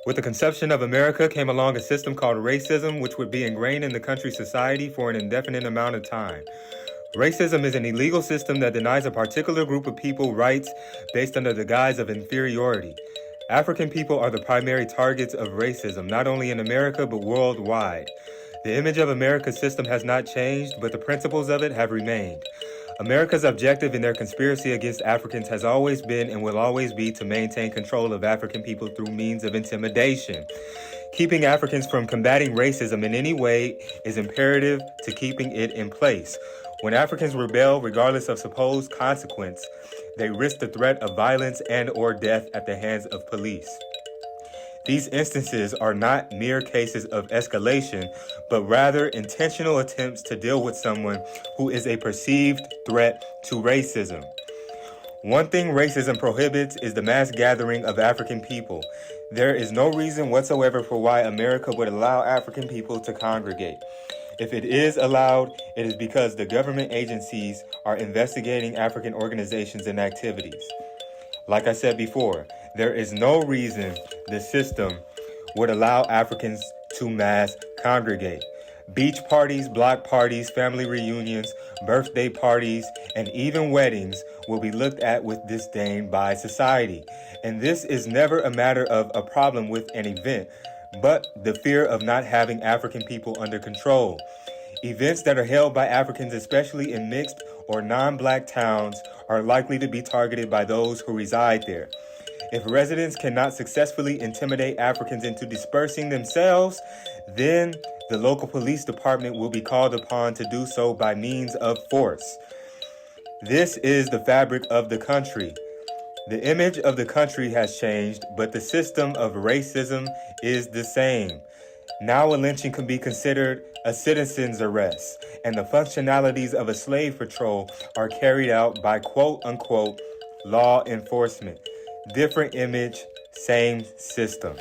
With the conception of America came along a system called racism, which would be ingrained in the country's society for an indefinite amount of time. Racism is an illegal system that denies a particular group of people rights based under the guise of inferiority. African people are the primary targets of racism, not only in America but worldwide. The image of America's system has not changed, but the principles of it have remained. America's objective in their conspiracy against Africans has always been and will always be to maintain control of African people through means of intimidation. Keeping Africans from combating racism in any way is imperative to keeping it in place. When Africans rebel, regardless of supposed consequence, they risk the threat of violence and or death at the hands of police. These instances are not mere cases of escalation, but rather intentional attempts to deal with someone who is a perceived threat to racism. One thing racism prohibits is the mass gathering of African people. There is no reason whatsoever for why America would allow African people to congregate. If it is allowed, it is because the government agencies are investigating African organizations and activities. Like I said before, there is no reason the system would allow Africans to mass congregate. Beach parties, block parties, family reunions, birthday parties, and even weddings will be looked at with disdain by society. And this is never a matter of a problem with an event, but the fear of not having African people under control. Events that are held by Africans, especially in mixed or non-black towns, are likely to be targeted by those who reside there. If residents cannot successfully intimidate Africans into dispersing themselves, then the local police department will be called upon to do so by means of force. This is the fabric of the country. The image of the country has changed, but the system of racism is the same. Now a lynching can be considered a citizen's arrest, and the functionalities of a slave patrol are carried out by quote-unquote law enforcement. Different image, same system.